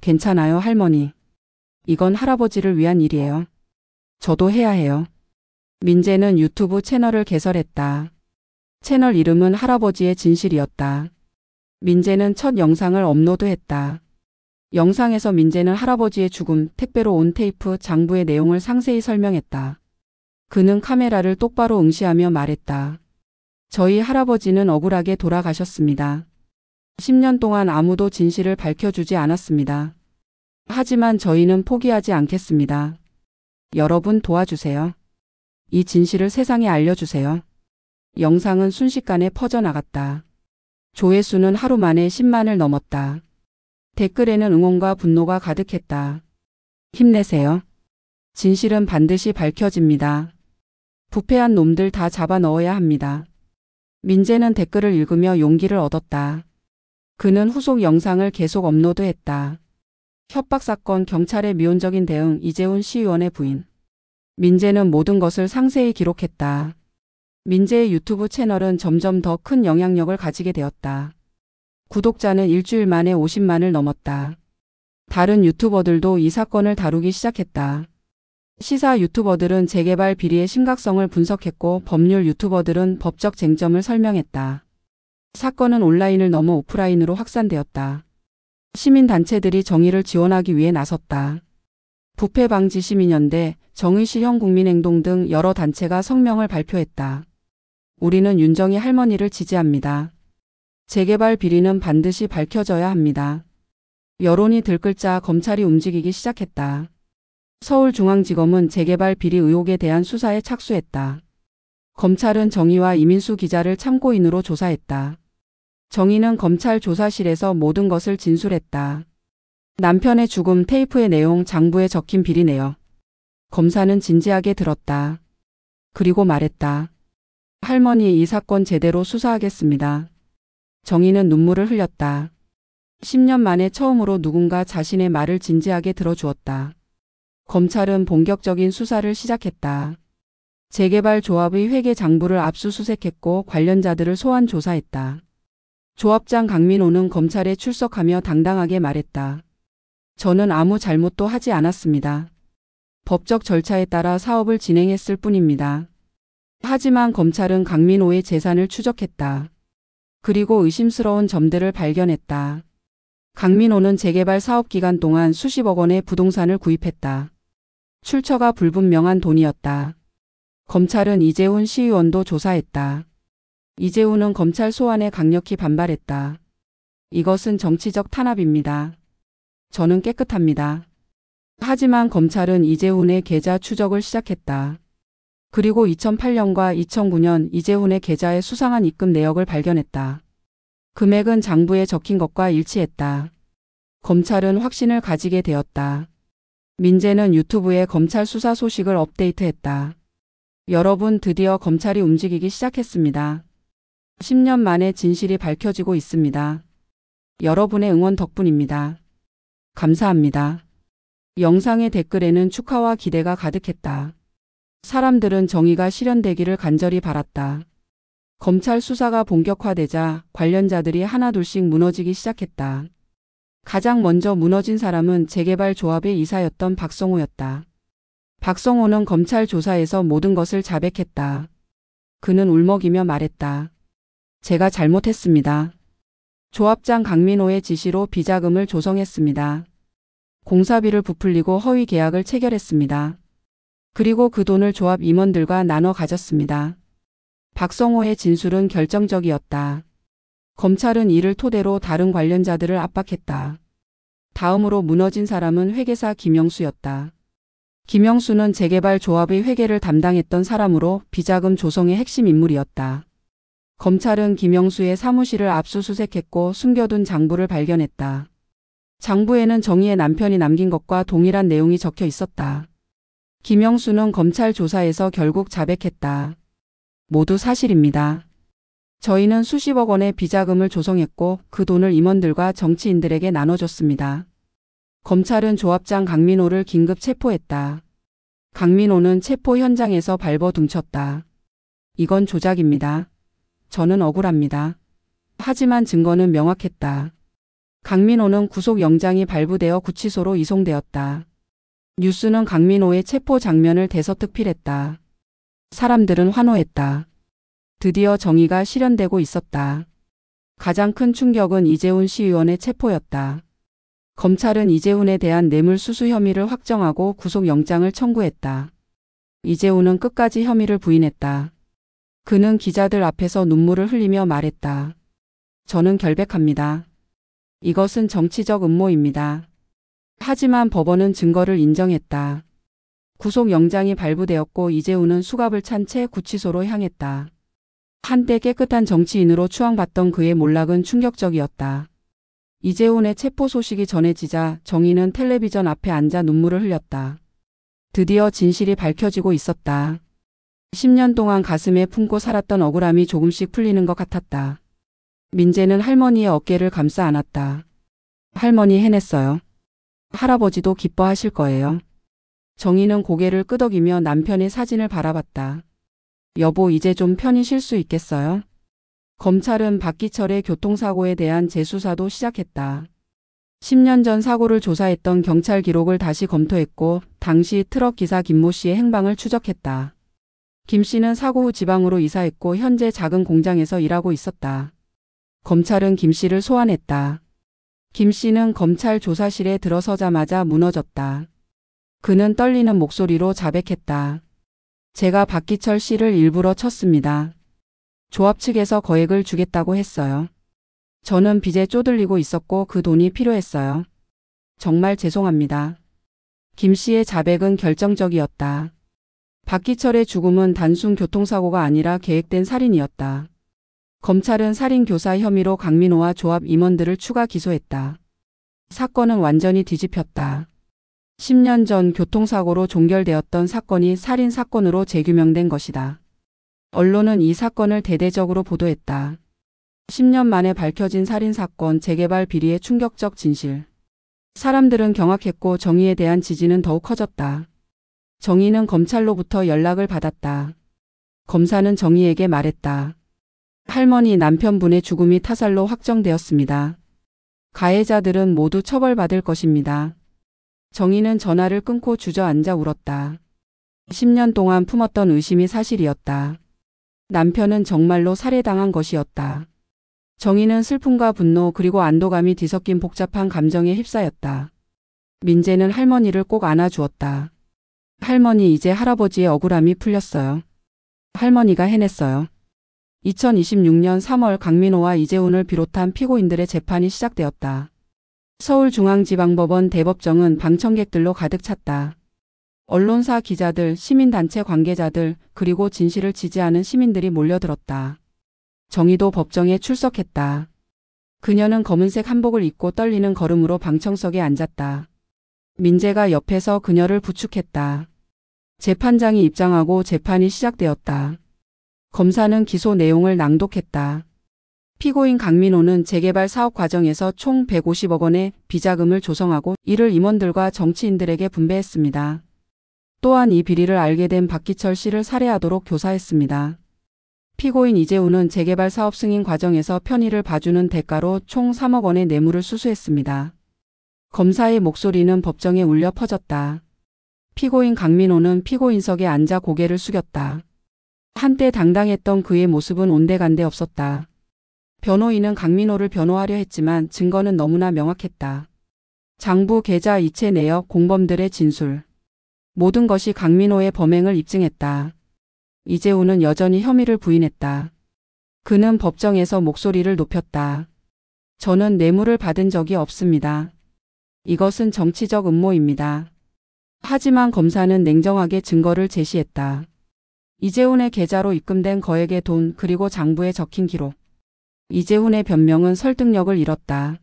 괜찮아요, 할머니. 이건 할아버지를 위한 일이에요. 저도 해야 해요. 민재는 유튜브 채널을 개설했다. 채널 이름은 할아버지의 진실이었다. 민재는 첫 영상을 업로드했다. 영상에서 민재는 할아버지의 죽음, 택배로 온 테이프, 장부의 내용을 상세히 설명했다. 그는 카메라를 똑바로 응시하며 말했다. 저희 할아버지는 억울하게 돌아가셨습니다. 10년 동안 아무도 진실을 밝혀주지 않았습니다. 하지만 저희는 포기하지 않겠습니다. 여러분 도와주세요. 이 진실을 세상에 알려주세요. 영상은 순식간에 퍼져나갔다. 조회수는 하루 만에 10만을 넘었다. 댓글에는 응원과 분노가 가득했다. 힘내세요. 진실은 반드시 밝혀집니다. 부패한 놈들 다 잡아 넣어야 합니다. 민재는 댓글을 읽으며 용기를 얻었다. 그는 후속 영상을 계속 업로드했다. 협박사건, 경찰의 미온적인 대응, 이재훈 시의원의 부인. 민재는 모든 것을 상세히 기록했다. 민재의 유튜브 채널은 점점 더 큰 영향력을 가지게 되었다. 구독자는 일주일 만에 50만을 넘었다. 다른 유튜버들도 이 사건을 다루기 시작했다. 시사 유튜버들은 재개발 비리의 심각성을 분석했고 법률 유튜버들은 법적 쟁점을 설명했다. 사건은 온라인을 넘어 오프라인으로 확산되었다. 시민단체들이 정의를 지원하기 위해 나섰다. 부패방지시민연대, 정의실현국민행동 등 여러 단체가 성명을 발표했다. 우리는 윤정희 할머니를 지지합니다. 재개발 비리는 반드시 밝혀져야 합니다. 여론이 들끓자 검찰이 움직이기 시작했다. 서울중앙지검은 재개발 비리 의혹에 대한 수사에 착수했다. 검찰은 정의와 이민수 기자를 참고인으로 조사했다. 정의는 검찰 조사실에서 모든 것을 진술했다. 남편의 죽음, 테이프의 내용, 장부에 적힌 비리 내역. 검사는 진지하게 들었다. 그리고 말했다. 할머니, 이 사건 제대로 수사하겠습니다. 정의는 눈물을 흘렸다. 10년 만에 처음으로 누군가 자신의 말을 진지하게 들어주었다. 검찰은 본격적인 수사를 시작했다. 재개발 조합의 회계 장부를 압수수색했고 관련자들을 소환 조사했다. 조합장 강민호는 검찰에 출석하며 당당하게 말했다. 저는 아무 잘못도 하지 않았습니다. 법적 절차에 따라 사업을 진행했을 뿐입니다. 하지만 검찰은 강민호의 재산을 추적했다. 그리고 의심스러운 점들을 발견했다. 강민호는 재개발 사업 기간 동안 수십억 원의 부동산을 구입했다. 출처가 불분명한 돈이었다. 검찰은 이재훈 시의원도 조사했다. 이재훈은 검찰 소환에 강력히 반발했다. 이것은 정치적 탄압입니다. 저는 깨끗합니다. 하지만 검찰은 이재훈의 계좌 추적을 시작했다. 그리고 2008년과 2009년 이재훈의 계좌에 수상한 입금 내역을 발견했다. 금액은 장부에 적힌 것과 일치했다. 검찰은 확신을 가지게 되었다. 민재는 유튜브에 검찰 수사 소식을 업데이트했다. 여러분, 드디어 검찰이 움직이기 시작했습니다. 10년 만에 진실이 밝혀지고 있습니다. 여러분의 응원 덕분입니다. 감사합니다. 영상의 댓글에는 축하와 기대가 가득했다. 사람들은 정의가 실현되기를 간절히 바랐다. 검찰 수사가 본격화되자 관련자들이 하나둘씩 무너지기 시작했다. 가장 먼저 무너진 사람은 재개발 조합의 이사였던 박성호였다. 박성호는 검찰 조사에서 모든 것을 자백했다. 그는 울먹이며 말했다. 제가 잘못했습니다. 조합장 강민호의 지시로 비자금을 조성했습니다. 공사비를 부풀리고 허위 계약을 체결했습니다. 그리고 그 돈을 조합 임원들과 나눠 가졌습니다. 박성호의 진술은 결정적이었다. 검찰은 이를 토대로 다른 관련자들을 압박했다. 다음으로 무너진 사람은 회계사 김영수였다. 김영수는 재개발 조합의 회계를 담당했던 사람으로 비자금 조성의 핵심 인물이었다. 검찰은 김영수의 사무실을 압수수색했고 숨겨둔 장부를 발견했다. 장부에는 정희의 남편이 남긴 것과 동일한 내용이 적혀 있었다. 김영수는 검찰 조사에서 결국 자백했다. 모두 사실입니다. 저희는 수십억 원의 비자금을 조성했고 그 돈을 임원들과 정치인들에게 나눠줬습니다. 검찰은 조합장 강민호를 긴급 체포했다. 강민호는 체포 현장에서 발버둥쳤다. 이건 조작입니다. 저는 억울합니다. 하지만 증거는 명확했다. 강민호는 구속영장이 발부되어 구치소로 이송되었다. 뉴스는 강민호의 체포 장면을 대서특필했다. 사람들은 환호했다. 드디어 정의가 실현되고 있었다. 가장 큰 충격은 이재훈 시의원의 체포였다. 검찰은 이재훈에 대한 뇌물수수 혐의를 확정하고 구속영장을 청구했다. 이재훈은 끝까지 혐의를 부인했다. 그는 기자들 앞에서 눈물을 흘리며 말했다. 저는 결백합니다. 이것은 정치적 음모입니다. 하지만 법원은 증거를 인정했다. 구속영장이 발부되었고 이재훈은 수갑을 찬 채 구치소로 향했다. 한때 깨끗한 정치인으로 추앙받던 그의 몰락은 충격적이었다. 이재훈의 체포 소식이 전해지자 정의는 텔레비전 앞에 앉아 눈물을 흘렸다. 드디어 진실이 밝혀지고 있었다. 10년 동안 가슴에 품고 살았던 억울함이 조금씩 풀리는 것 같았다. 민재는 할머니의 어깨를 감싸 안았다. 할머니 해냈어요. 할아버지도 기뻐하실 거예요. 정희는 고개를 끄덕이며 남편의 사진을 바라봤다. 여보, 이제 좀 편히 쉴 수 있겠어요? 검찰은 박기철의 교통사고에 대한 재수사도 시작했다. 10년 전 사고를 조사했던 경찰 기록을 다시 검토했고 당시 트럭 기사 김모 씨의 행방을 추적했다. 김 씨는 사고 후 지방으로 이사했고 현재 작은 공장에서 일하고 있었다. 검찰은 김 씨를 소환했다. 김 씨는 검찰 조사실에 들어서자마자 무너졌다. 그는 떨리는 목소리로 자백했다. 제가 박기철 씨를 일부러 쳤습니다. 조합 측에서 거액을 주겠다고 했어요. 저는 빚에 쪼들리고 있었고 그 돈이 필요했어요. 정말 죄송합니다. 김 씨의 자백은 결정적이었다. 박기철의 죽음은 단순 교통사고가 아니라 계획된 살인이었다. 검찰은 살인교사 혐의로 강민호와 조합 임원들을 추가 기소했다. 사건은 완전히 뒤집혔다. 10년 전 교통사고로 종결되었던 사건이 살인사건으로 재규명된 것이다. 언론은 이 사건을 대대적으로 보도했다. 10년 만에 밝혀진 살인사건 재개발 비리의 충격적 진실. 사람들은 경악했고 정의에 대한 지지는 더욱 커졌다. 정의는 검찰로부터 연락을 받았다. 검사는 정의에게 말했다. 할머니, 남편분의 죽음이 타살로 확정되었습니다. 가해자들은 모두 처벌받을 것입니다. 정의는 전화를 끊고 주저앉아 울었다. 10년 동안 품었던 의심이 사실이었다. 남편은 정말로 살해당한 것이었다. 정의는 슬픔과 분노 그리고 안도감이 뒤섞인 복잡한 감정에 휩싸였다. 민재는 할머니를 꼭 안아주었다. 할머니, 이제 할아버지의 억울함이 풀렸어요. 할머니가 해냈어요. 2026년 3월 강민호와 이재훈을 비롯한 피고인들의 재판이 시작되었다. 서울중앙지방법원 대법정은 방청객들로 가득 찼다. 언론사 기자들, 시민단체 관계자들, 그리고 진실을 지지하는 시민들이 몰려들었다. 정의도 법정에 출석했다. 그녀는 검은색 한복을 입고 떨리는 걸음으로 방청석에 앉았다. 민재가 옆에서 그녀를 부축했다. 재판장이 입장하고 재판이 시작되었다. 검사는 기소 내용을 낭독했다. 피고인 강민호는 재개발 사업 과정에서 총 150억 원의 비자금을 조성하고 이를 임원들과 정치인들에게 분배했습니다. 또한 이 비리를 알게 된 박기철 씨를 살해하도록 교사했습니다. 피고인 이재훈은 재개발 사업 승인 과정에서 편의를 봐주는 대가로 총 3억 원의 뇌물을 수수했습니다. 검사의 목소리는 법정에 울려 퍼졌다. 피고인 강민호는 피고인석에 앉아 고개를 숙였다. 한때 당당했던 그의 모습은 온데간데 없었다. 변호인은 강민호를 변호하려 했지만 증거는 너무나 명확했다. 장부, 계좌, 이체 내역, 공범들의 진술. 모든 것이 강민호의 범행을 입증했다. 이재훈은 여전히 혐의를 부인했다. 그는 법정에서 목소리를 높였다. 저는 뇌물을 받은 적이 없습니다. 이것은 정치적 음모입니다. 하지만 검사는 냉정하게 증거를 제시했다. 이재훈의 계좌로 입금된 거액의 돈 그리고 장부에 적힌 기록. 이재훈의 변명은 설득력을 잃었다.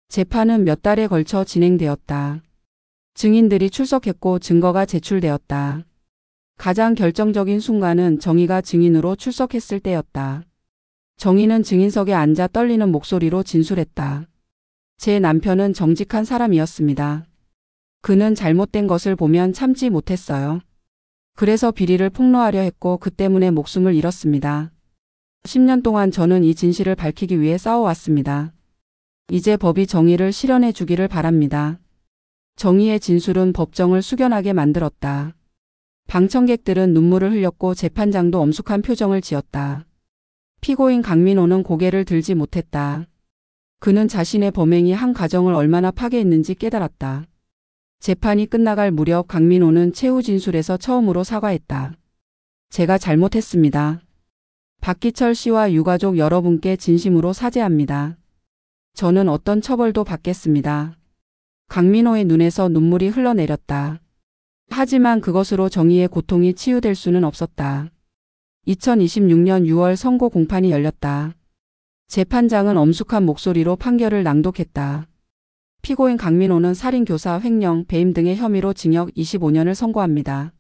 재판은 몇 달에 걸쳐 진행되었다. 증인들이 출석했고 증거가 제출되었다. 가장 결정적인 순간은 정희가 증인으로 출석했을 때였다. 정희는 증인석에 앉아 떨리는 목소리로 진술했다. 제 남편은 정직한 사람이었습니다. 그는 잘못된 것을 보면 참지 못했어요. 그래서 비리를 폭로하려 했고 그 때문에 목숨을 잃었습니다. 10년 동안 저는 이 진실을 밝히기 위해 싸워왔습니다. 이제 법이 정의를 실현해 주기를 바랍니다. 정의의 진술은 법정을 숙연하게 만들었다. 방청객들은 눈물을 흘렸고 재판장도 엄숙한 표정을 지었다. 피고인 강민호는 고개를 들지 못했다. 그는 자신의 범행이 한 가정을 얼마나 파괴했는지 깨달았다. 재판이 끝나갈 무렵 강민호는 최후 진술에서 처음으로 사과했다. 제가 잘못했습니다. 박기철 씨와 유가족 여러분께 진심으로 사죄합니다. 저는 어떤 처벌도 받겠습니다. 강민호의 눈에서 눈물이 흘러내렸다. 하지만 그것으로 정의의 고통이 치유될 수는 없었다. 2026년 6월 선고 공판이 열렸다. 재판장은 엄숙한 목소리로 판결을 낭독했다. 피고인 강민호는 살인교사, 횡령, 배임 등의 혐의로 징역 25년을 선고합니다.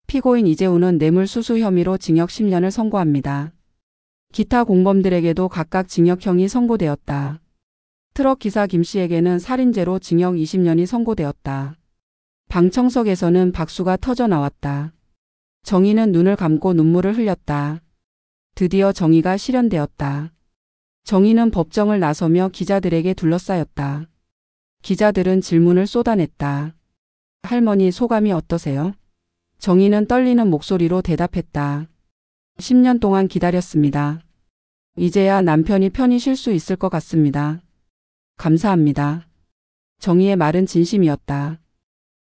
피고인 이재훈은 뇌물수수 혐의로 징역 10년을 선고합니다. 기타 공범들에게도 각각 징역형이 선고되었다. 트럭 기사 김 씨에게는 살인죄로 징역 20년이 선고되었다. 방청석에서는 박수가 터져 나왔다. 정의는 눈을 감고 눈물을 흘렸다. 드디어 정의가 실현되었다. 정의는 법정을 나서며 기자들에게 둘러싸였다. 기자들은 질문을 쏟아냈다. 할머니 소감이 어떠세요? 정의는 떨리는 목소리로 대답했다. 10년 동안 기다렸습니다. 이제야 남편이 편히 쉴 수 있을 것 같습니다. 감사합니다. 정의의 말은 진심이었다.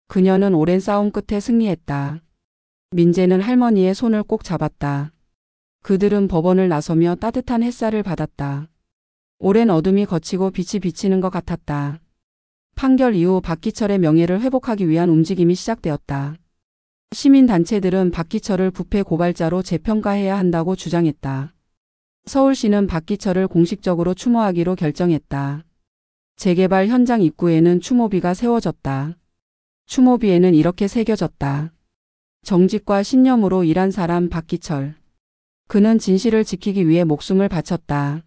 그녀는 오랜 싸움 끝에 승리했다. 민재는 할머니의 손을 꼭 잡았다. 그들은 법원을 나서며 따뜻한 햇살을 받았다. 오랜 어둠이 걷히고 빛이 비치는 것 같았다. 판결 이후 박기철의 명예를 회복하기 위한 움직임이 시작되었다. 시민단체들은 박기철을 부패 고발자로 재평가해야 한다고 주장했다. 서울시는 박기철을 공식적으로 추모하기로 결정했다. 재개발 현장 입구에는 추모비가 세워졌다. 추모비에는 이렇게 새겨졌다. 정직과 신념으로 일한 사람 박기철. 그는 진실을 지키기 위해 목숨을 바쳤다.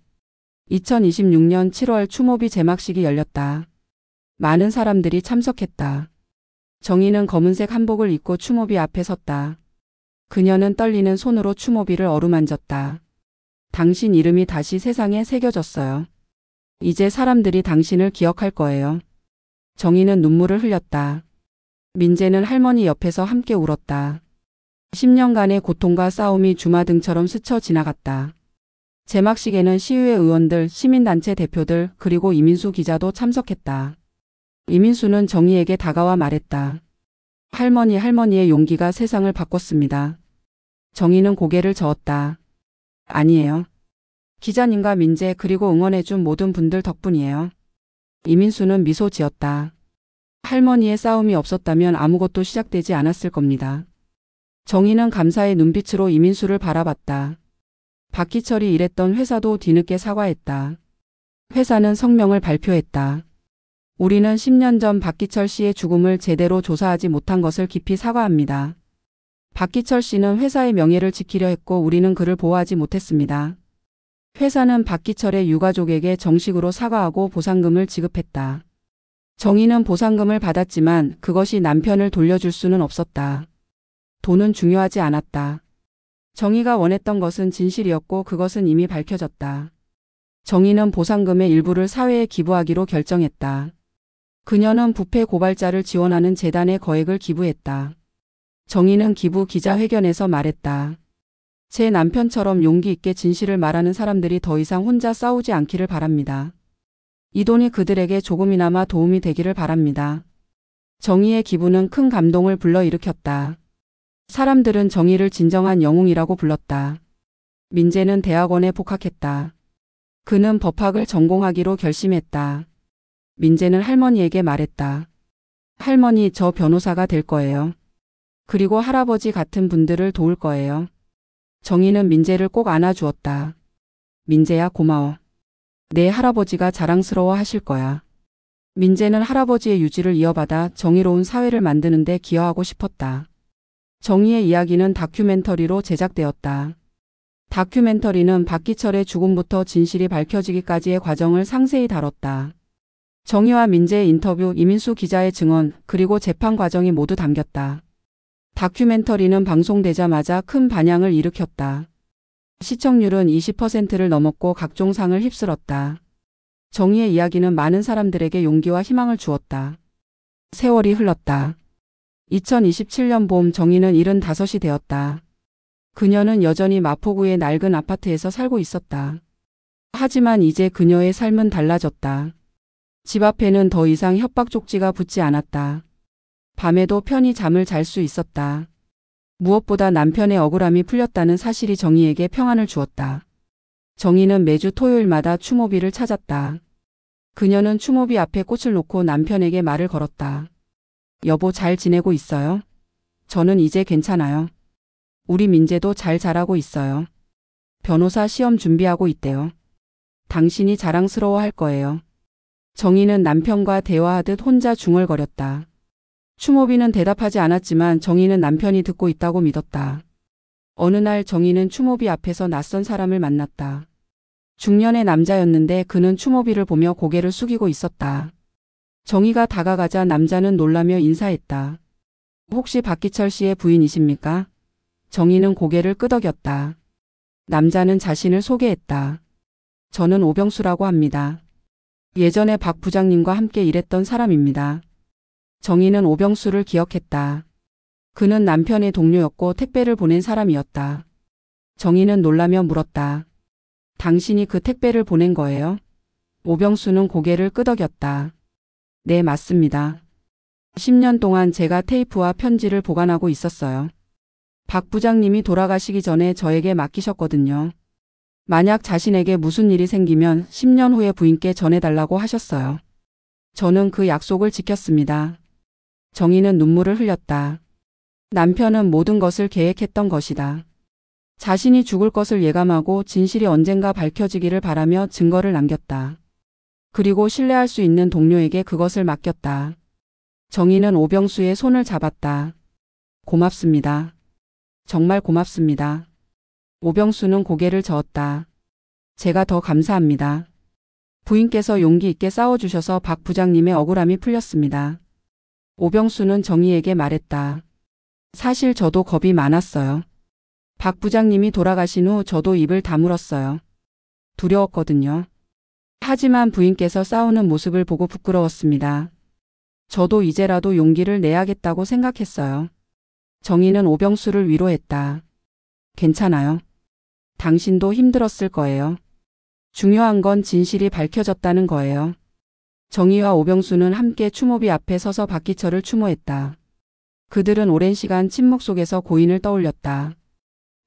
2026년 7월 추모비 제막식이 열렸다. 많은 사람들이 참석했다. 정의는 검은색 한복을 입고 추모비 앞에 섰다. 그녀는 떨리는 손으로 추모비를 어루만졌다. 당신 이름이 다시 세상에 새겨졌어요. 이제 사람들이 당신을 기억할 거예요. 정의는 눈물을 흘렸다. 민재는 할머니 옆에서 함께 울었다. 10년간의 고통과 싸움이 주마등처럼 스쳐 지나갔다. 제막식에는 시의회 의원들, 시민단체 대표들, 그리고 이민수 기자도 참석했다. 이민수는 정의에게 다가와 말했다. 할머니의 용기가 세상을 바꿨습니다. 정의는 고개를 저었다. 아니에요. 기자님과 민재 그리고 응원해준 모든 분들 덕분이에요. 이민수는 미소 지었다. 할머니의 싸움이 없었다면 아무것도 시작되지 않았을 겁니다. 정의는 감사의 눈빛으로 이민수를 바라봤다. 박기철이 일했던 회사도 뒤늦게 사과했다. 회사는 성명을 발표했다. 우리는 10년 전 박기철 씨의 죽음을 제대로 조사하지 못한 것을 깊이 사과합니다. 박기철 씨는 회사의 명예를 지키려 했고 우리는 그를 보호하지 못했습니다. 회사는 박기철의 유가족에게 정식으로 사과하고 보상금을 지급했다. 정의는 보상금을 받았지만 그것이 남편을 돌려줄 수는 없었다. 돈은 중요하지 않았다. 정의가 원했던 것은 진실이었고 그것은 이미 밝혀졌다. 정의는 보상금의 일부를 사회에 기부하기로 결정했다. 그녀는 부패 고발자를 지원하는 재단에 거액을 기부했다. 정의는 기부 기자회견에서 말했다. 제 남편처럼 용기 있게 진실을 말하는 사람들이 더 이상 혼자 싸우지 않기를 바랍니다. 이 돈이 그들에게 조금이나마 도움이 되기를 바랍니다. 정의의 기부는 큰 감동을 불러일으켰다. 사람들은 정의를 진정한 영웅이라고 불렀다. 민재는 대학원에 복학했다. 그는 법학을 전공하기로 결심했다. 민재는 할머니에게 말했다. 할머니, 저 변호사가 될 거예요. 그리고 할아버지 같은 분들을 도울 거예요. 정희는 민재를 꼭 안아주었다. 민재야, 고마워. 내 할아버지가 자랑스러워 하실 거야. 민재는 할아버지의 유지를 이어받아 정의로운 사회를 만드는 데 기여하고 싶었다. 정희의 이야기는 다큐멘터리로 제작되었다. 다큐멘터리는 박기철의 죽음부터 진실이 밝혀지기까지의 과정을 상세히 다뤘다. 정희와 민재의 인터뷰, 이민수 기자의 증언, 그리고 재판 과정이 모두 담겼다. 다큐멘터리는 방송되자마자 큰 반향을 일으켰다. 시청률은 20%를 넘었고 각종 상을 휩쓸었다. 정희의 이야기는 많은 사람들에게 용기와 희망을 주었다. 세월이 흘렀다. 2027년 봄 정희는 75이 되었다. 그녀는 여전히 마포구의 낡은 아파트에서 살고 있었다. 하지만 이제 그녀의 삶은 달라졌다. 집 앞에는 더 이상 협박 쪽지가 붙지 않았다. 밤에도 편히 잠을 잘 수 있었다. 무엇보다 남편의 억울함이 풀렸다는 사실이 정희에게 평안을 주었다. 정희는 매주 토요일마다 추모비를 찾았다. 그녀는 추모비 앞에 꽃을 놓고 남편에게 말을 걸었다. 여보, 잘 지내고 있어요? 저는 이제 괜찮아요. 우리 민재도 잘 자라고 있어요. 변호사 시험 준비하고 있대요. 당신이 자랑스러워할 거예요. 정희는 남편과 대화하듯 혼자 중얼거렸다. 추모비는 대답하지 않았지만 정희는 남편이 듣고 있다고 믿었다. 어느 날 정희는 추모비 앞에서 낯선 사람을 만났다. 중년의 남자였는데 그는 추모비를 보며 고개를 숙이고 있었다. 정희가 다가가자 남자는 놀라며 인사했다. 혹시 박기철 씨의 부인이십니까? 정희는 고개를 끄덕였다. 남자는 자신을 소개했다. 저는 오병수라고 합니다. 예전에 박 부장님과 함께 일했던 사람입니다. 정희는 오병수를 기억했다. 그는 남편의 동료였고 택배를 보낸 사람이었다. 정희는 놀라며 물었다. 당신이 그 택배를 보낸 거예요? 오병수는 고개를 끄덕였다. 네, 맞습니다. 10년 동안 제가 테이프와 편지를 보관하고 있었어요. 박 부장님이 돌아가시기 전에 저에게 맡기셨거든요. 만약 자신에게 무슨 일이 생기면 10년 후에 부인께 전해달라고 하셨어요. 저는 그 약속을 지켰습니다. 정희는 눈물을 흘렸다. 남편은 모든 것을 계획했던 것이다. 자신이 죽을 것을 예감하고 진실이 언젠가 밝혀지기를 바라며 증거를 남겼다. 그리고 신뢰할 수 있는 동료에게 그것을 맡겼다. 정희는 오병수의 손을 잡았다. 고맙습니다. 정말 고맙습니다. 오병수는 고개를 저었다. 제가 더 감사합니다. 부인께서 용기 있게 싸워주셔서 박 부장님의 억울함이 풀렸습니다. 오병수는 정희에게 말했다. 사실 저도 겁이 많았어요. 박 부장님이 돌아가신 후 저도 입을 다물었어요. 두려웠거든요. 하지만 부인께서 싸우는 모습을 보고 부끄러웠습니다. 저도 이제라도 용기를 내야겠다고 생각했어요. 정희는 오병수를 위로했다. 괜찮아요. 당신도 힘들었을 거예요. 중요한 건 진실이 밝혀졌다는 거예요. 정희와 오병수는 함께 추모비 앞에 서서 박기철을 추모했다. 그들은 오랜 시간 침묵 속에서 고인을 떠올렸다.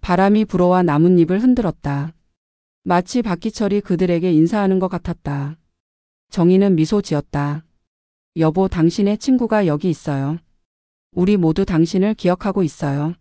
바람이 불어와 나뭇잎을 흔들었다. 마치 박기철이 그들에게 인사하는 것 같았다. 정희는 미소 지었다. 여보, 당신의 친구가 여기 있어요. 우리 모두 당신을 기억하고 있어요.